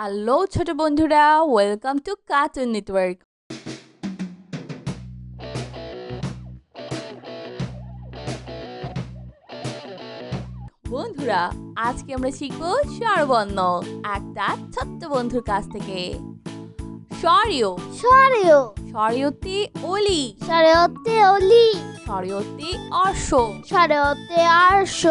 Hello ছোট বন্ধুরা, welcome to cartoon network. বন্ধুরা, আজকে আমরা শিখব স্বরবর্ণ একটা ছোট্ট বন্ধুর কাছ থেকে। স্বরীয় স্বরীয় স্বরীয়তে অলি স্বরীয়তে অলি স্বরীয়তে অর্শ স্বরীয়তে আরশ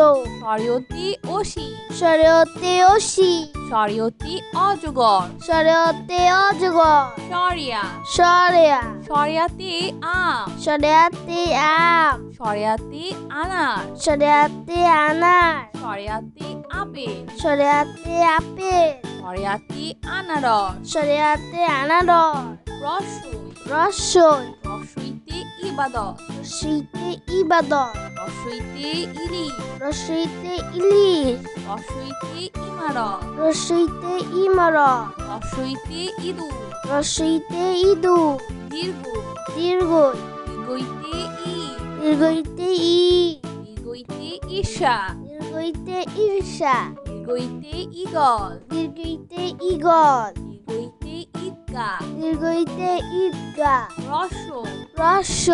স্বরীয়তে অসি স্বরীয়তে অসি স্বরীয়তে অজগর স্বরীয়তে অজগর স্বরিয়া স্বরিয়া স্বরিয়াতে আম স্বরীয়তে আম স্বরিয়াতে আনার স্বরীয়তে আনার স্বরিয়াতে আপেল স্বরীয়তে আপেল স্বরিয়াতে আনারস স্বরীয়তে আনারস রসই রসই রসইতে ইবাদত রসইতে ইবাদত রসইতে ইলিশ রসইতে ইলিশ রসইতে ইমারত রসইতে ইমারত রসইতে ইঁদুর রসইতে ইঁদুর দীর্ঘ দীর্ঘ দীর্ঘইতে ই দীর্ঘইতে ই দীর্ঘইতে ঈর্ষা দীর্ঘইতে ঈর্ষা দীর্ঘইতে ঈগল দীর্ঘইতে ঈগল দীর্ঘইতে ঈদগা দীর্ঘইতে ঈদগাহ রস রস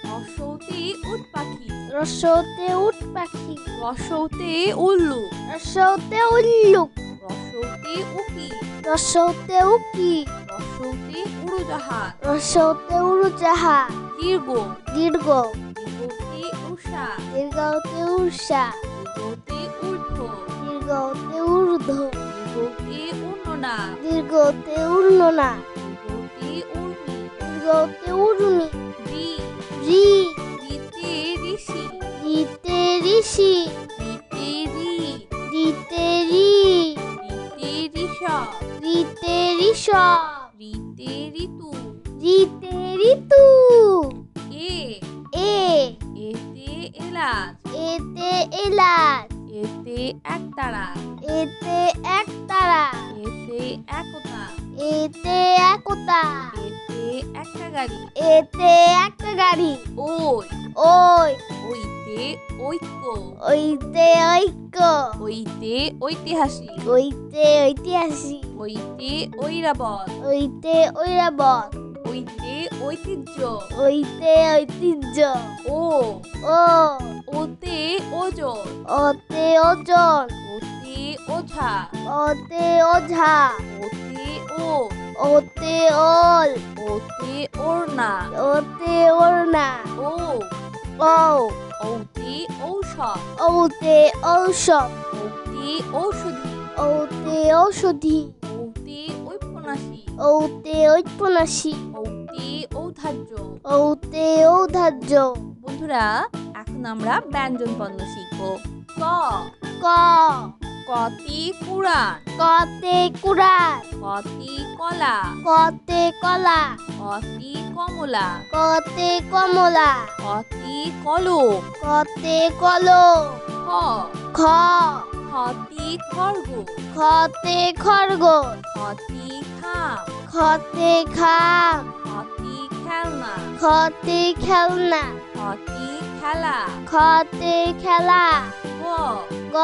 রসৌতে উট পাখি রসতে উট পাখি রসৌতে উল্লু রসতে উল্লুক রসৌতে উকি রসতে উকি রসৌতে উড়োজাহাজ রসতে উড়োজাহাজ দীর্ঘ দীর্ঘ দীর্ঘতে উষা দীর্ঘতে উষা দীর্ঘতে ঊর্ধ্ব দীর্ঘতে ঊর্ধ্ব দীর্ঘতে উন্ননা দীর্ঘতে উন্ননা দীর্ঘতে উর্মি দীর্ঘতে উর্মি রি রি রিতে ঋষি দিতে ঋষি রিতে রি দিতে রি রিতে ঋষভ দিতে ঋষভ রিতে ঋতু দিতে ঋতু এ এ এতে এলাচ এতে এলাচ এতে একতারা এতে একতারা এতে একতা এতে একতা এতে একটা গাড়ি এতে একটা গাড়ি ওই ওই ওইতে ঐক্য ওইতে ঐক্য ওইতে ঐতিহাসিক ওইতে ঐতিহাসিক ওইতে ঐরাবত ওইতে ঐরাবত ওইতে ঐতিহ্য ওইতে ঐতিহ্য ও ও ওতে ওজন ওতে ওজন ওতে ওঝা ওতে ওঝা ওতে ও ওতে ওল ওতে ওড়না ওতে ওড়না ও ও ওতে ঔষধ ওতে ঔষধ ওতে ঔষধি ওতে ঔষধি ওতে ঔপন্যাসী ওতে ঔপন্যাসী ওতে ঔধার্য ওতে ঔদার্য বন্ধুরা, এখন আমরা ব্যঞ্জন বর্ণ শিখব। ক ক কতে কুড়ান কতে কুড়াল কতে কলা কতে কলা কতে কমলা কতে কমলা কতে কলম কতে কলম খ খ খতে খরগোশ খতে খরগোশ খতে খাম খতে খাম খতে খেলনা খতে খেলনা খতে খেলা খতে খেলা গ গ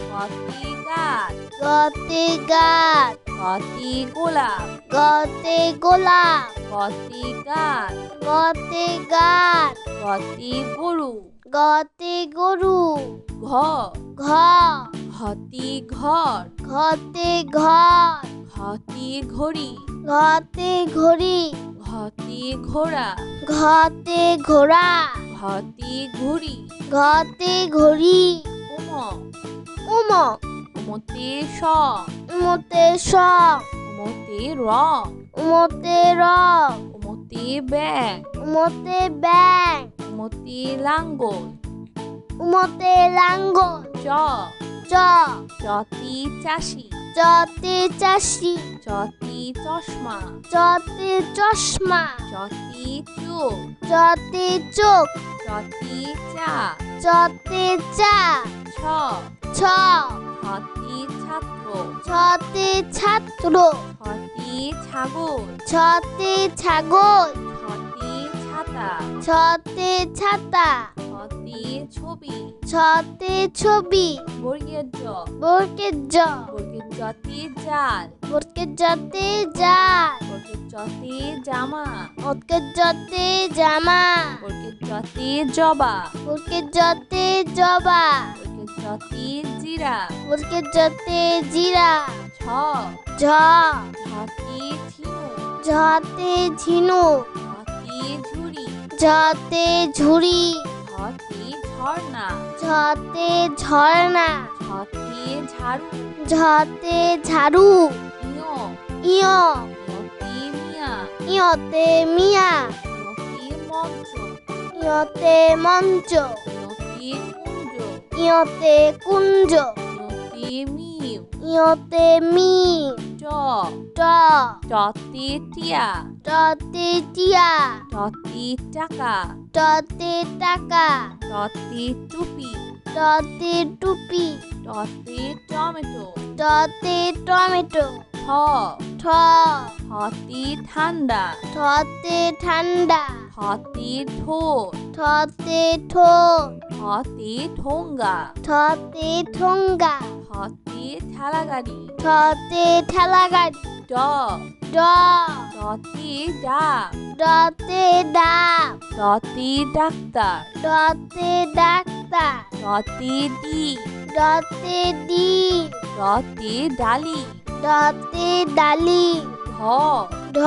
খতে গাছ গতে গাছ খতে গোলাপ গতে গোলাপ খতে গাছ গতে গাছ খতে গরু গতে গরু ঘ ঘ ঘতে ঘর ঘতে ঘর ঘতে ঘড়ি ঘতে ঘড়ি ঘতে ঘোড়া ঘতে ঘোড়া ঘতে ঘুড়ি ঘতে ঘড়ি উম উম উমতে স উমতে স উমতে রং উমতে রং উমতে ব্যাগ উমতে ব্যাং উমতে লাঙ্গল উমতে লাঙ্গল চ চ চতি চাষি চতে চাষি চতি চশমা চতে চশমা চতি চোখ চতে চোখ চতি চা চতে চা ছ ছ ছতি ছাত্র ছতে ছাত্র ছতি ছাগল ছতে ছাগল ছতি ছাতা ছতে ছাতা ছতি ছতে ছবি ছতে ছবি বর্গের জ বর্গের জ বর্গের জতে জাল বর্গের জতে জাল বর্গের জতে জামা বর্গের জতে জামা বর্গের জতে জবা বর্গের জতে জবা বর্গের জতে জিরা বর্গের জতে জিরা ছ ঝ ঝতে ঝিনু ঝতে ঝিনু ঝতে ঝুড়ি ঝতে ঝুড়ি ঝতে ঝর্ণা ঝতে ঝর্ণা ঝতে ঝাড়ু ঝতে ঝাড়ু ইয় ইয় ইয়তে মিয়া ইয়তে মিয়া ইয়তে মঞ্চ ইয়তে মঞ্চ ইয়তে কুঞ্জ ইয়তে কুঞ্জ ইয়তে মিউ ইয়তে মি চ ট চতে টিয়া টতে টিয়া টতে টাকা টতে টাকা টতে টুপি টতে টুপি টতে টমেটো টতে টমেটো ঠ ঠ ঠতে ঠান্ডা ঠতে ঠান্ডা ঠতে ঠোঁট ঠতে ঠোঁট ঠতে ঠোঙ্গা ঠতে ঠোঙ্গা ঠতে ঠেলাগাড়ি ঠতে ঠেলাগাড়ি ড ড ডতে ডাব ডতে ডাব ডতে ডাক্তার ডতে ডাক্তার ডতে ডি ডতে ডি ডতে ডালি ডতে ডালি ঢ ঢ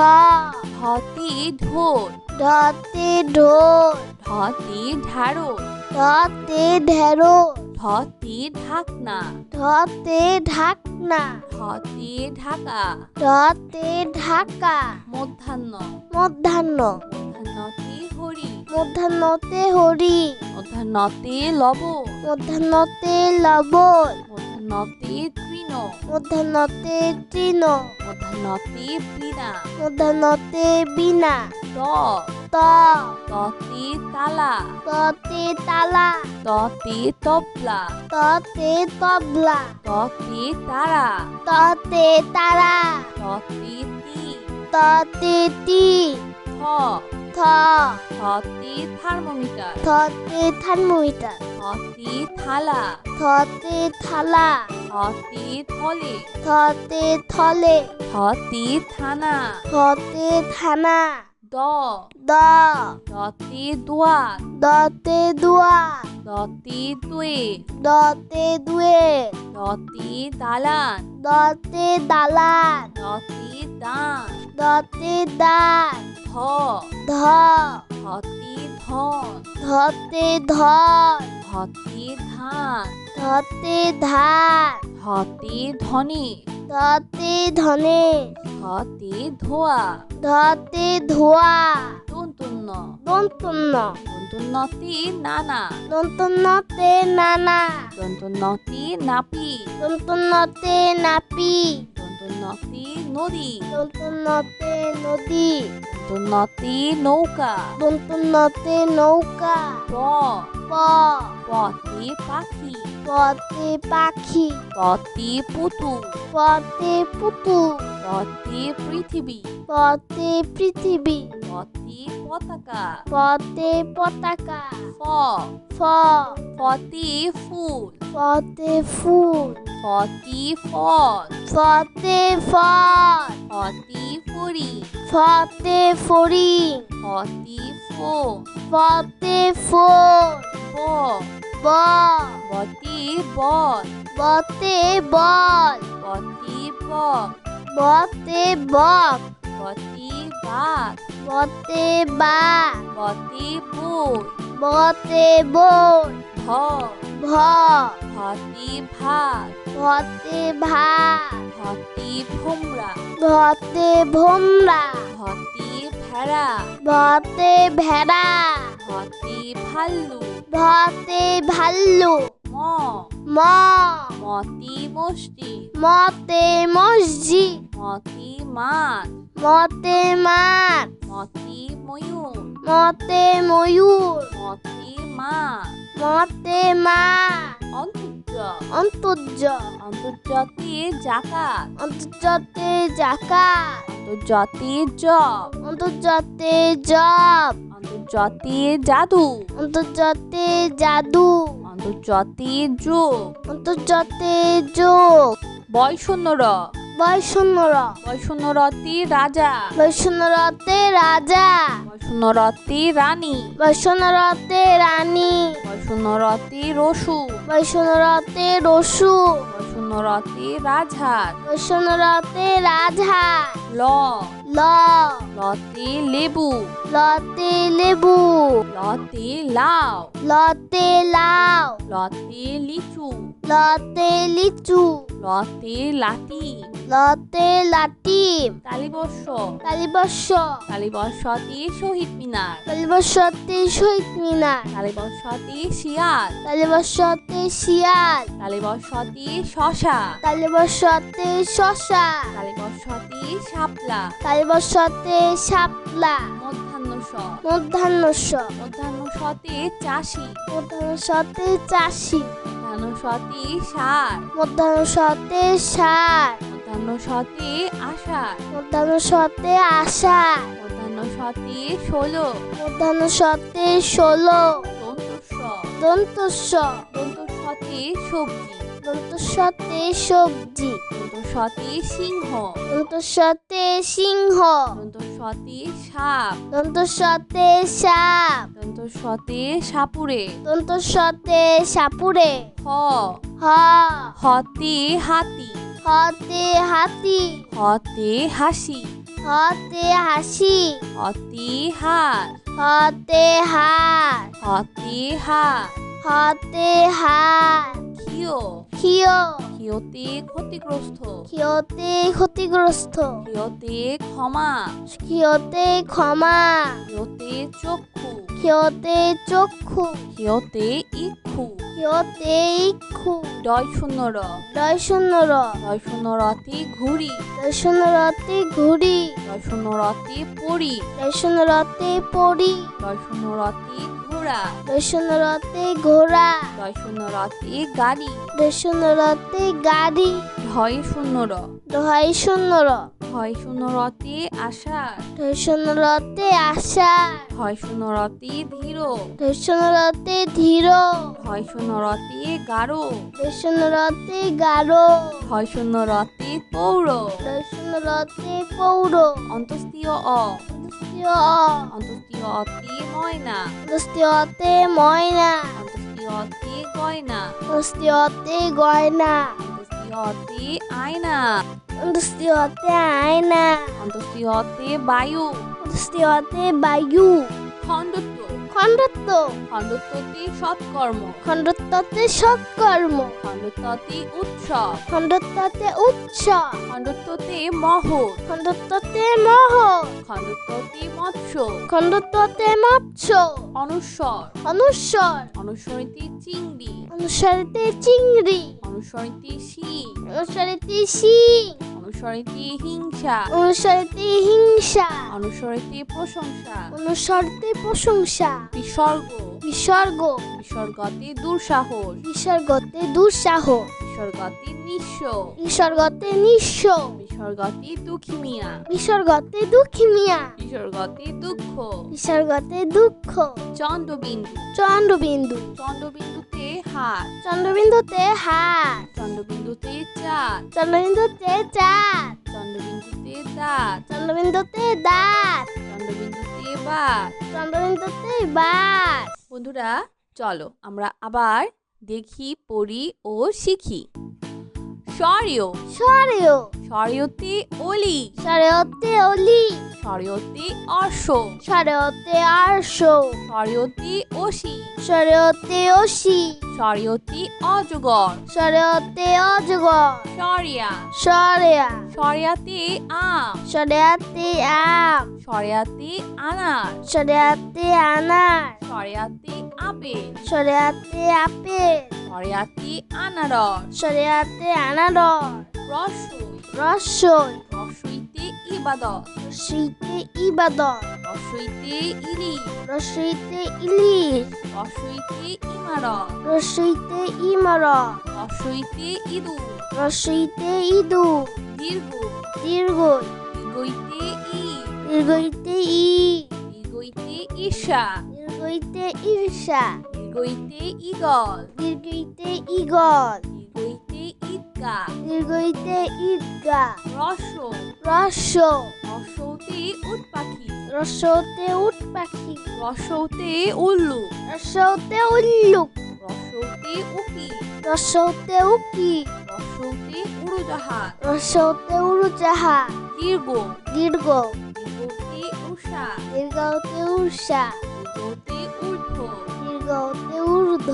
ঢতে ঢোল ঢতে ঢোল ঢতে ঢাড়ো ঢতে ঢেঁড়ো ঢতে ঢাকনা ঢতে ঢাকনা ঢতে ঢাকা ঢতে ঢাকা মধ্যাহ্ন মধ্যাহ্ন মধ্যাহ্নতে হরি মধ্যাহ্নতে হরি মধ্যাহ্নতে লবণ মধ্যাহ্নতে লবণ মধ্যাহ্নতে তৃণ মধ্যাহ্নতে তৃণ মধ্যাহ্নতে বীণা মধ্যাহ্নতে বীণা ত ত ততে তালা ততে তালা ততে তবলা ততে তবলা ততে তারা ততে তারা ততে তি ততে তি থ থ থতে থার্মোমিটার থতে থার্মোমিটার থতে থালা থতে থালা থতে থলে থতে থলে থতে থানা থতে থানা দ দ দতে দোয়াত দতে দুয়া দতে দুয়ে দতে দুয়ে দতে দালান দতে দালান দতে দান দতে দান ধ ধ ধতে ধন ধতে ধন ধতে ধান ধতে ধান ধতে ধনে ধতে ধনে ধতে ধোয়া ধতে ধোয়া দন্তন্য দন্তন্য দন্তন্যতে নানা দন্তন্যতে নানা দন্তন্যতে নাপি দন্তন্যতে নাপি দন্তন্যতে নদী দন্তন্যতে নদী দন্তন্যতে নৌকা দন্তন্যতে নৌকা প প পতে পাখি পতে পাখি পতে পুতুল পতে পুতুল পতে পৃথিবী পতে পৃথিবী পতে পতাকা পতে পতাকা ফ ফ ফতে ফুল পতে ফুল ফতে ফল ফতে ফল ফতে ফড়ি ফতে ফড়ি ফতে ফোন ফতে ফোন ব ব বতে বল বতে বল বতে বক বতে বক বতে বাঘ বতে বাঘ বতে বই বতে বই ভ ভ ভতে ভাত ভতে ভাত ভতে ভোমরা ভতে ভোমরা ভতে ভেড়া ভতে ভেড়া ভতে ভাল্লু ভতে ভাল্লু ম ম মতে মসজিদ মতে মসজিদ মতে মাছ মতে মাছ মতে ময়ূর মতে ময়ূর মতে মাছ মতে মা অন্তর্য অন্তর্য অন্তর্জাতে জাকাত অন্তর্জাতে জাকাত অন্তর্জাতে জব অন্তর্জাতে জব অন্তর্জাতি জাদু। অন্তর্জাতি জাদু। অন্তর্জাতি যোগ। অন্তর্জাতি যোগ। বয়শূন্য র। বয়শূন্য র। বয়শূন্য রতি রাজা। বয়শূন্য রতে রাজা। বয়শূন্য রতি রানী। বয়শূন্য রতে রানী। বয়শূন্য রতি রসু। বয়শূন্য রতে রসু। বয়শূন্য রতি রাজহাঁস। বয়শূন্য রতে রাজহাঁস। ল। ল। লতি লেবু। লতে লেবু। লতি লাউ। লতে লাউ। লতি লিচু। লতে লিচু। লতি লাঠি। লতে লাটিম। তালিবর্ষ। তালিবর্ষ। তালিবর্ষতি শহীদ মিনার। তালিবর্ষতে শহীদ মিনার। তালিবর্ষতি শিয়াল। তালিবর্ষতে শিয়াল। তালিবর্ষতি শশা। তালিবর্ষতে শশা। তালিবর্ষতি শাপলা। তালিবর্ষতে শাপলা। মধ্যাহ্ন স। মধ্যাহ্ন স। মধ্যাহ্ন সতে চাষি। মধ্যাহ্ন সতে চাষি। মধ্যাহ্ন সতি সার। মধ্যাহ্ন সতে সার। মধ্যাহ্ন সতে আষাঢ়। মধ্যাহ্ন সতে আষাঢ়। মধ্যাহ্ন সতে ষোলো। মধ্যাহ্ন সতে 16। দন্তস্ব। দন্তস্ব। দন্তস্বতে সবজি। দন্তস্বতে সবজি। দন্তস্বতে সিংহ। দন্তস্বতে সিংহ। দন্তস্বতে সাপ। দন্তস্বতে সাপ। দন্তস্বতে সাপুরে। দন্তস্বতে সাপুরে। হ। হ। হতে হাতি। হতে হাতি। হতে হাসি। হতে হাসি। হতে হাঁস। হতে হাঁস। হতে হাঁস। হতে হাঁস। ক্ষিয়। ক্ষিয়। ক্ষিয়তে ক্ষতিগ্রস্ত। ক্ষিয়তে ক্ষতিগ্রস্ত। ক্ষিয়তে ক্ষমা। ক্ষিয়তে ক্ষমা। ক্ষিয়তে চক্ষু। ক্ষিয়তে চক্ষু। ক্ষিয়তে ইক্ষু। ক্ষিয়তে ইক্ষু। ডয় শূন্য র। ডয় শূন্য র। ডয় শূন্য রতে ঘুড়ি। ডয় শূন্য রতে ঘুড়ি। ডয় শূন্য রতে পরি। ডয় শূন্য রতে পরি। ডয় শূন্য রতে ঘোড়া। ডয় শূন্য রতে ঘোড়া। ডয় শূন্য রতে গাড়ি। ডয় শূন্য রতে গাড়ি। ঢয় শূন্য র। ঢয় শূন্য র। ঢয় শূন্য রতে আষাঢ়। ঢয় শূন্য রতে আষাঢ়। ঢয় শূন্য রতে ধীর। ঢয় শূন্য রতে ধীর। ঢয় শূন্য রতে গাঢ়। ঢয় শূন্য রতে গাঢ়। ঢয় শূন্য রতে পৌর। ঢয় শূন্য রতে পৌর। অন্তস্তীয় অ। অন্তস্তীয় অ। অন্তস্তীয় অতে ময়না। অন্তস্তীয় অতে ময়না। অন্তস্তীয় অতে গয়না। অন্তস্তীয় অতে গয়না। অন্তস্তীয় অতে আয়না। অন্তস্তীয় অতে আয়না। অন্তস্তীয় অতে বায়ু। অন্তস্তীয় অতে বায়ু। খণ্ডত্ব। খণ্ডত্ব। খণ্ডত্বতে সৎকর্ম। খণ্ডত্বতে সৎকর্ম। খণ্ডত্বতে উৎসব। খণ্ডত্বতে উৎসব। খণ্ডত্বতে মহৎ। খণ্ডত্বতে মহৎ। খণ্ডত্বতে মৎস্য। খণ্ডত্বতে মৎস্য। অনুস্বর। অনুস্বর। অনুসরিতে চিংড়ি। অনুসারিতে চিংড়ি। অনুসরিতে শিং। অনুসারিতে শিং। অনুসরিতে হিংসা। অনুসারিতে হিংসা। অনুসরিতে প্রশংসা। অনুসরতে প্রশংসা। বিসর্গ। বিসর্গ। বিসর্গতে দুঃসাহস। বিসর্গতে দুঃসাহস। বিসর্গতে নিঃস্ব। বিসর্গতে নিঃস্ব। বিসর্গতে দুঃখী মিয়া। বিসর্গতে দুঃখী মিয়া। বিসর্গতে দুঃখ। বিসর্গতে দুঃখ। চন্দ্রবিন্দু। চন্দ্রবিন্দু। চন্দ্রবিন্দুতে হাত। চন্দ্রবিন্দুতে হাত। চন্দ্রবিন্দুতে চাঁদ। চন্দ্রবিন্দুতে চাঁদ। চন্দ্রবিন্দুতে দাঁত। চন্দ্রবিন্দুতে দাঁত। চন্দ্রবিন্দুতে বাস। চন্দ্রবিন্দুতে বাস। বন্ধুরা চলো আমরা আবার দেখি, পড়ি ও শিখি। স্বরীয়। স্বরেয়। স্বরীয়তে অলি। স্বরেয়তে অলি। স্বরীয়তে অর্শ। স্বরেয়তে আরশ। স্বরীয়তে অসি। স্বরেয়তে অসি। স্বরীয়তে অজগর। স্বরেয়তে অজগর। স্বরিয়া। স্বরেয়া। স্বরিয়াতে আম। স্বরেয়াতে আম। স্বরিয়াতে আনার। স্বরেয়াতে আনার। স্বরিয়াতে আপেল। স্বরেয়াতে আপেল। স্বরিয়াতে আনারস। স্বরেয়াতে আনারস। রসই। রসই। রসইতে ইবাদত। রসইতে ইবাদত। রসইতে ইলিশ। রসইতে ইলিশ। রসইতে ইমারত। রসইতে ইমারত। রসইতে ইঁদুর। রসইতে ইঁদুর। দীর্ঘ। দীর্ঘই। দীর্ঘইতে ইট। দীর্ঘইতে ইট। ঈতে ঈর্ষা, দীর্ঘইতে ঈর্ষা, দীর্ঘইতে ঈগল, দীর্ঘইতে ঈগল, দীর্ঘইতে ঈদগা, দীর্ঘইতে ঈদগাহ, রস্য, রস্য, রস্যতে উট পাখি, রস্যতে উট পাখি, রস্যতে উল্লুক, রস্যতে উল্লুক, রস্যতে উকি, রস্যতে উকি, রস্যতে উড়োজাহাজ, রস্যতে উড়োজাহাজ, দীর্ঘ, দীর্ঘ, দীর্ঘতে উষা, দীর্ঘতে উষা, দীর্ঘতে ঊর্ধ্ব, দীর্ঘতে ঊর্ধ্ব,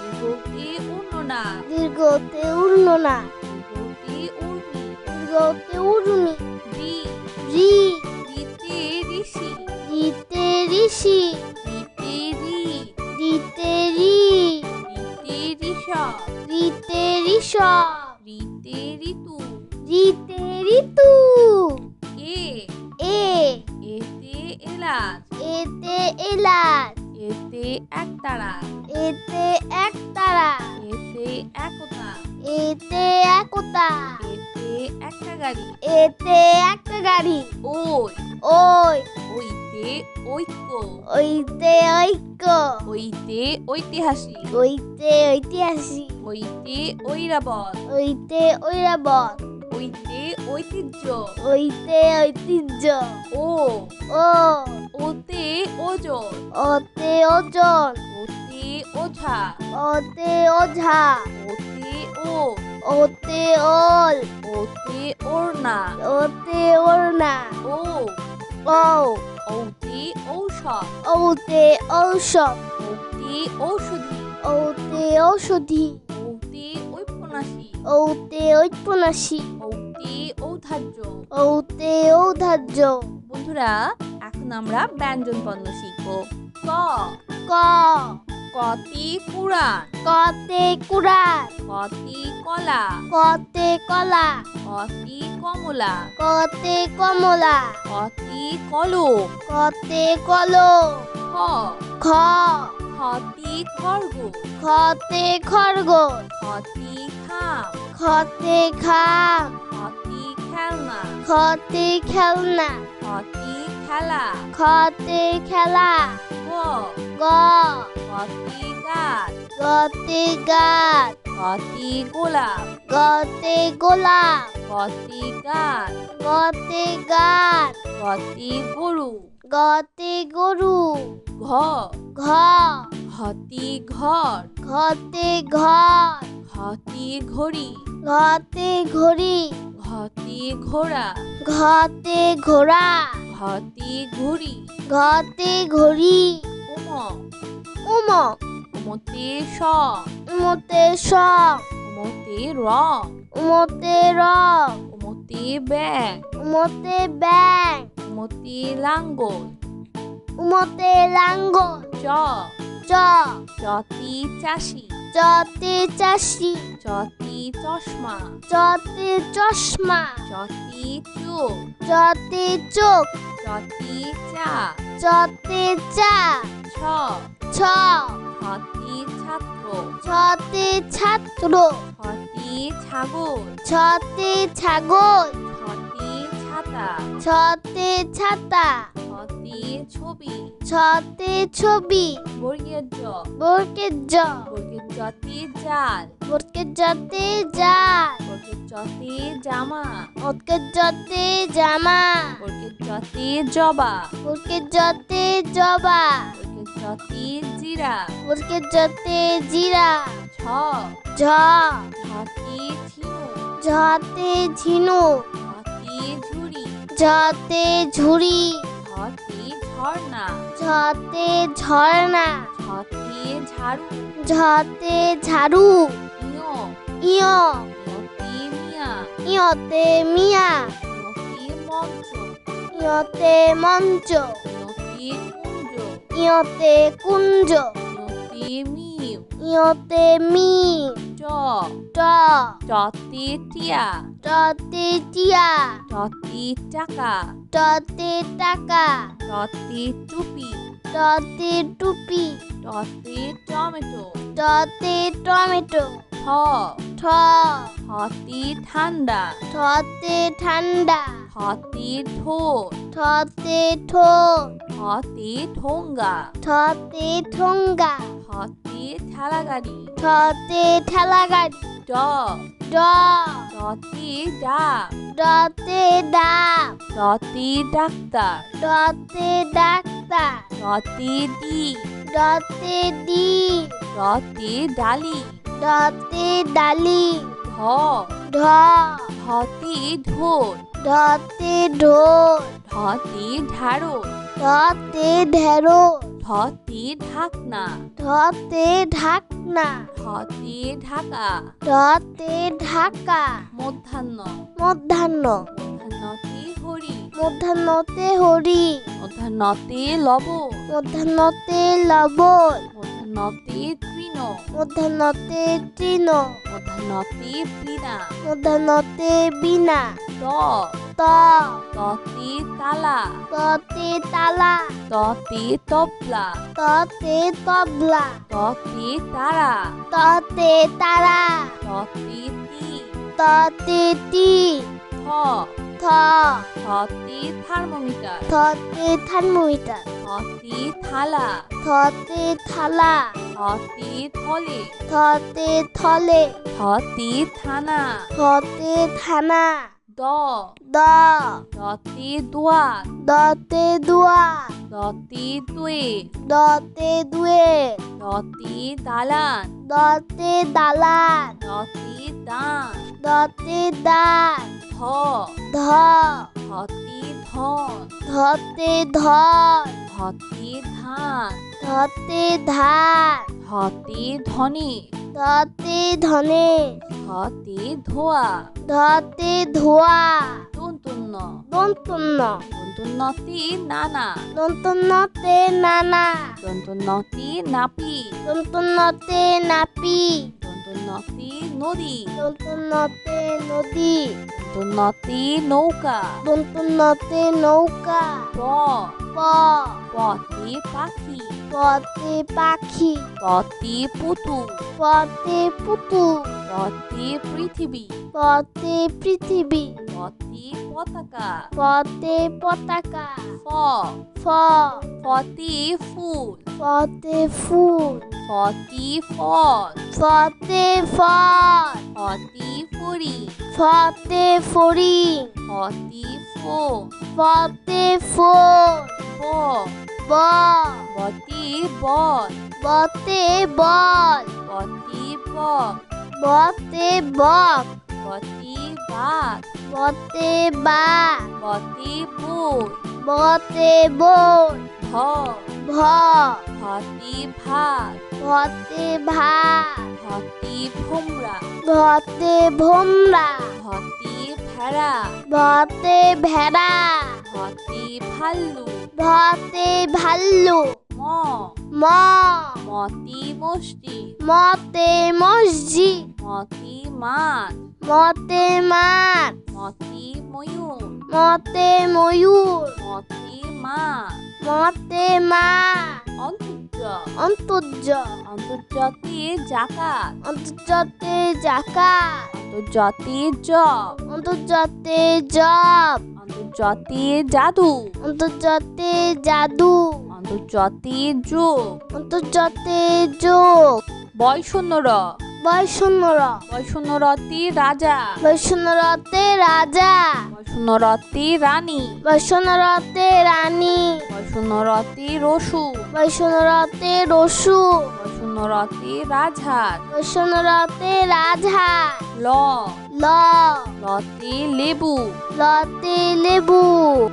দীর্ঘতে উন্ননা, দীর্ঘতে উর্ণনা, দীর্ঘতে উর্মি, দীর্ঘতে উর্মি, রি, রি, রিতে ঋষি, রিতে ঋষি, রিতে রি, রিতে রি, রিতে ঋষভ, রিতে ঋষভ, রিতে ঋতু, রিতে ঋতু, এ, এ, এতে এলাচ, এতে এলাচ, এতে একতারা, এতে একতারা, এতে একতা, এতে একতা, এতে একটা গাড়ি, এতে একটা গাড়ি, ওই, ওই, ওইতে ঐক্য, ওইতে ঐক্য, ওইতে ঐতিহাসিক, ওইতে ঐতিহাসিক, ওইতে ঐরাবত, ওইতে ঐরাবত, ওইতে ঐতিহ্য, ওইতে ঐতিহ্য, ও, ও, ওতে ওজন, ওতে ওজন, ওতে ওঝা, ওতে ওঝা, ওতে ওল, ওতে ওল, ওতে ওড়না, ওতে ওড়না, ও, ও, ওতে ঔষধ, ওতে ঔষধ, ওতে ঔষধি, ওতে ঔষধি, ওতে ঔপন্যাসী, ওতে ঔপন্যাসী, ওতে ঔধার্য। ওতে ঔদার্য। বন্ধুরা, এখন আমরা ব্যঞ্জন বর্ণ শিখব। ক, ক, কতি কুড়ান, কতে কুড়াল, কতি কলা, কতে কলা, কতি কমলা, কতে কমলা, কতি কলম, কতে কলম, খ, খ, খতি খরগোশ, খতে খরগোশ, খতি খাম, খতে খাম, খতি খেলনা, খতে খেলনা, খতি খেলা, খতে খেলা, গ, গ, খতি গাছ, গতে গাছ, খতি গোলাপ, গতে গোলাপ, খতি গাছ, গতে গাছ, খতি গরু, গতে গরু, ঘ, ঘ, ঘতি ঘর, ঘতে ঘর, ঘতি ঘড়ি, ঘতে ঘড়ি, ঘতি ঘোড়া, ঘতে ঘোড়া, ঘতি ঘুড়ি, ঘতে ঘড়ি, উম, উম, উমতে স, উমতে স, উমতে রং, উমতে রং, উমতে ব্যাং, উমতে ব্যাং, উমতে লাঙ্গল, উমতে লাঙ্গল, চ, চ, চতি চাষি, চতে চাষি, চতি চশমা, চতে চশমা, চতি চোখ, চতে চোখ, চতি চা, চতে চা, ছ, ছ, ছতি ছাত্র, ছতে ছাত্র, ছতি ছাগল, ছতে ছাগল, ছতি ছাতা, ছতে ছাতা, ছতি ছবি, ছতে ছবি, বর্গের জ, বর্গের জ, বর্গের জতি জাল, বর্গের জতে জাল, বর্গের জতি জামা, বর্গের জতে জামা, বর্গের জতি জবা, বর্গের জতে জবা, বর্গের জতি জিরা, বর্গের জতে জিরা, ছ, ঝ, ঝতি ঝিনু, ঝতে ঝিনু, ঝতি ঝুড়ি, ঝতে ঝুড়ি, ঝতি ঝর্ণা, ঝতে ঝর্ণা, ঝতি ঝাড়ু, ঝতে ঝাড়ু, ইয়, ইয়, ইয়তি মিয়া, ইয়তে মিয়া, ইয়তি মঞ্চ, ইয়তে মঞ্চ, ইয়তি কুঞ্জ, ইয়তে কুঞ্জ, ইয়তি মিউ, ইয়তে মি, চ, ট, চতি টিয়া, টতে টিয়া, চতি টাকা, টতে টাকা, চতি টুপি, টতে টুপি, চতি টমেটো, টতে টমেটো, ঠ, ঠ, ঠতি ঠান্ডা, ঠতে ঠান্ডা, ঠতি ঠোঁট, ঠতে ঠোঁট, ঠ ঠতে ঠোঙ্গা ঠতে ঠোঙ্গা ঠতে ঠেলাগাড়ি ঠতে ঠেলাগাড়ি ড ড ডতে ডাব ডতে ডাব ডতে ডাক্তার ডতে ডাক্তার ডতে ডিম ডতে ডিম ডতে ডালি ডতে ডালি ঢ ঢ ঢতে ঢোল ঢতে ঢোল ঢতে ঢাড়ো ঢতে ঢেঁড়ো ঢতে ঢাকনা ঢতে ঢাকনা ঢতে ঢাকা ঢতে ঢাকা মধ্যাহ্ন মধ্যাহ্ন মধ্যাহ্নতে হরি মধ্যাহ্নতে হরি মধ্যাহ্নতে লবণ মধ্যাহ্নতে লবণ মধ্যাহ্নতে তৃণ মধ্যাহ্নতে তৃণ মধ্যাহ্নতে বীণা মধ্যাহ্নতে বীণা ত ত ততে তালা ততে তালা ততে তবলা ততে তবলা ততে তারা ততে তারা ততে তি ততে টি থ থ থতে থার্মোমিটার থতে থার্মোমিটার থতে থালা থতে থালা থতে থলে থতে থলে থতে থানা থতে থানা দ দ দতে দোয়াত দতে দুয়া দতে দুয়ে দতে দুয়ে দতে দালান দতে দালান দতে দান দতে দান ধ ধ ধতে ধন ধতে ধন ধতে ধান ধতে ধান ধতে ধনে ধতে ধনে ধতে ধোয়া ধতে ধোয়া দন্তন্য দন্তন্য দন্তন্যতে নানা দন্তন্যতে নানা দন্তন্যতে নাপি দন্তন্যতে নাপি দন্তন্যতে নদী দন্তন্যতে নদী দন্তন্যতে নৌকা দন্তন্যতে নৌকা প প পতে পাখি পতে পাখি পতে পুতুল পতে পুতুল পতে পৃথিবী পতে পৃথিবী পতে পতাকা পতে পতাকা ফ ফ ফতে ফুল পতে ফুল ফতে ফল ফতে ফল ফতে ফড়ি ফতে ফড়ি ফতে ফোম ফতে ফোল ব ব বতে বল বতে বল বতে বক বতে বক বতে বাঘ বতে বাঘ বতে বই বতে বই ভ ভ ভতে ভাত ভতে ভাত ভতে ভোমরা ভতে ভোমরা ভতে ভেড়া ভতে ভেড়া ভতে ভাল্লু ভতে ভাল্লু ম ম মতে মসজিদ মতে মসজিদ মতে মাঠ মতে মাঠ মতে ময়ূর মতে ময়ূর মতে মা মতে মা অন্তর্য অন্তর্য অন্তর্জাতে জাকাত অন্তর্জাতে জাকাত অন্তর্জাতে জব অন্তর্জাতে জব অন্তর্জাতে জাদু অন্তর্জাতে জাদু অন্তর্জাতে যোগ অন্তর্জাতে যোগ বয়শূন্যর বৈষ্ণর বয়শূন্যরতে রাজা বৈষ্ণরতে রাজা বয়শূন্যরতে রানী বৈষ্ণরতে রানী বয়শূন্যরতে রসু বৈষ্ণরতে রসু বয়শূন্যরতে রাজহাঁস বৈষ্ণরতে রাজা ল ল লতে লেবু লতে লেবু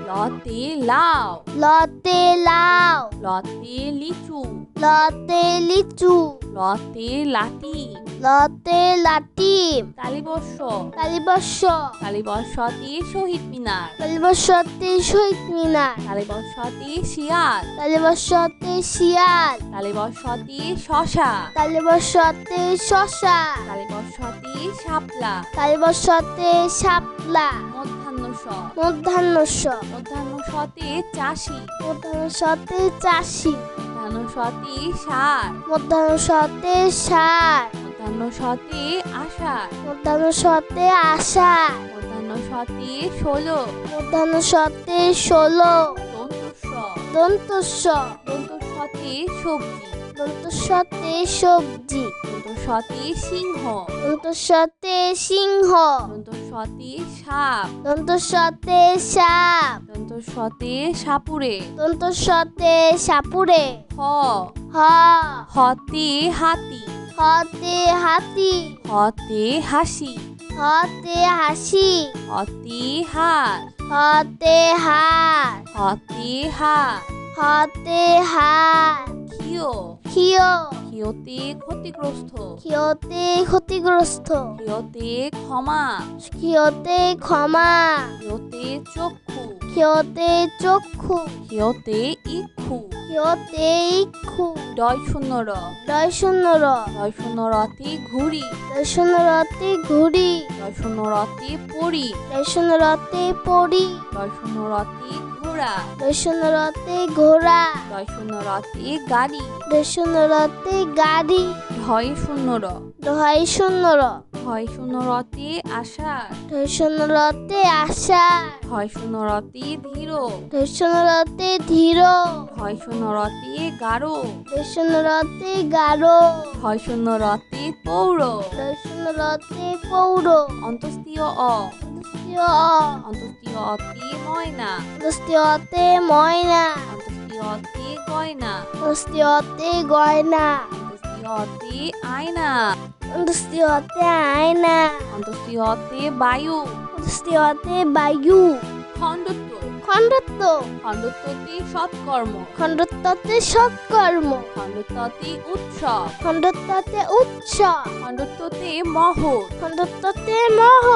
লতে লাউ লতে লাউ লতে লিচু লতে লিচু লতে লাটি লতে লাটিম কালীবর্ষ কালীবর্ষ কালীবর্ষতে শহীদ মিনার কালীবর্ষতে শহীদ মিনার কালীবর্ষতে শিয়াল কালীবর্ষতে শিয়াল কালীবর্ষতে শশা কালীবর্ষতে শশা কালীবর্ষতে শাপলা কালীবর্ষতে শাপলা মধ্যাহ্নস মধ্যাহ্নস মধ্যাহ্নসতে চাষি মধ্যাহ্নসতে চাষি মধ্যাহ্নসতে সার মধ্যাহ্নসতে সার মধ্যাহ্নসতে আষাঢ় মধ্যাহ্নসতে আষাঢ় মধ্যাহ্নসতে ষোলো মধ্যাহ্নসতে 16 দন্তস্ব দন্ত স দন্ত সতে সবজি, দন্ত সতে সবজি, দন্ত সতে সিংহ, দন্ত সতে সিংহ, দন্ত সতে সাপ, দন্ত সতে সাপ, দন্ত সতে সাপুরে, দন্ত সতে সাপুরে, হ হ হতে হাতি, হতে হাতি, হতে হাসি, হতে হাসি, হতে হাঁস, হতে হাত, হতে হাত, হতে হাত, খিও খিও খিওতে ক্ষতিগ্রস্ত, খিওতে ক্ষতিগ্রস্ত, খিওতে ক্ষমা, খিওতে ক্ষমা, খিওতে চক্ষু, খিওতে চক্ষু, খিওতে ইক্ষু, খিওতে ইক্ষু, ডয় শূন্য র, ডয় শূন্য র, ডয় শূন্য রতে ঘুড়ি, ডয় শূন্য রতে ঘুড়ি, ডয় শূন্য রতে পরি, ডয় শূন্য রতে পরি, ডয় শূন্য রতে ঘোড়া, ডয় শূন্য রতে ঘোড়া, ডয় শূন্য রতে গাড়ি, ডয় শূন্য রতে গাড়ি, ঢয় শূন্য র, ঢয় শূন্য র, ঢয় শূন্য রতে আষাঢ়, ঢয় শূন্য রতে আষাঢ়, ঢয় শূন্য রতে ধীর, ঢয় শূন্য রতে ধীর, ঢয় শূন্য রতে গাঢ়, ঢয় শূন্য রতে গাঢ়, ঢয় শূন্য রতে পৌর, ঢয় শূন্য রতে পৌর, অন্তস্তীয় অ, অন্তস্তীয় অ, অন্তস্তীয় অতে ময়না, অন্তস্তীয় অতে ময়না, অন্তস্তীয় অতে গয়না, অন্তস্তীয় অতে গয়না, অন্তস্তীয় অতে আয়না, অন্তস্তীয় অতে আয়না, অন্তস্তীয় অতে বায়ু, অন্তস্তীয় অতে বায়ু, খণ্ডত্ব, খণ্ডত্ব, খণ্ডত্বতে সৎকর্ম, খণ্ডত্বতে সৎকর্ম, খণ্ডত্বতে উৎসব, খণ্ডত্বতে উৎসব, খণ্ডত্বতে মহৎ, খণ্ডত্বতে মহ,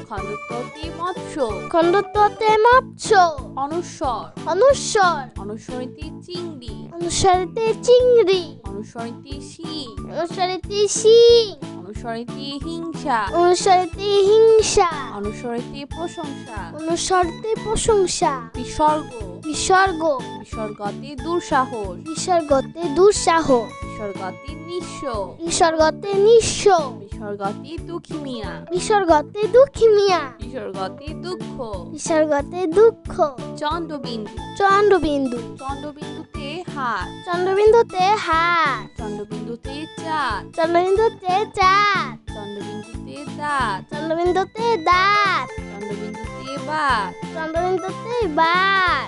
খণ্ডত্বতে মৎস্য, খণ্ডত্বতে মৎস্য, অনুস্বর, অনুস্বর, অনুস্বরিতে চিংড়ি, অনুসারিতে চিংড়ি, অনুস্বরিতে শিং, অনুসারিতে শিং, অনুস্বরিতে হিংসা, অনুসারিতে হিংসা, অনুস্বরিতে প্রশংসা, অনুসরতে প্রশংসা, বিসর্গ, বিসর্গ, বিসর্গতে দুঃসাহস, বিসর্গতে দুঃসাহস, বিসর্গতে নিঃস্ব, বিসর্গতে নিঃস্ব, বিসর্গতে দুঃখিমিয়া, বিসর্গতে দুঃখিমিয়া, বিসর্গতে দুঃখ, বিসর্গতে দুঃখ, চন্দ্রবিন্দু, চন্দ্রবিন্দু, চন্দ্রবিন্দুতে হাত, চন্দ্রবিন্দুতে হাত, চন্দ্রবিন্দুতে চাঁদ, চন্দ্রবিন্দুতে চাঁদ, চন্দ্রবিন্দুতে দাঁত, চন্দ্রবিন্দুতে দাঁত, চন্দ্রবিন্দুতে বাত, চন্দ্রবিন্দুতে বাত,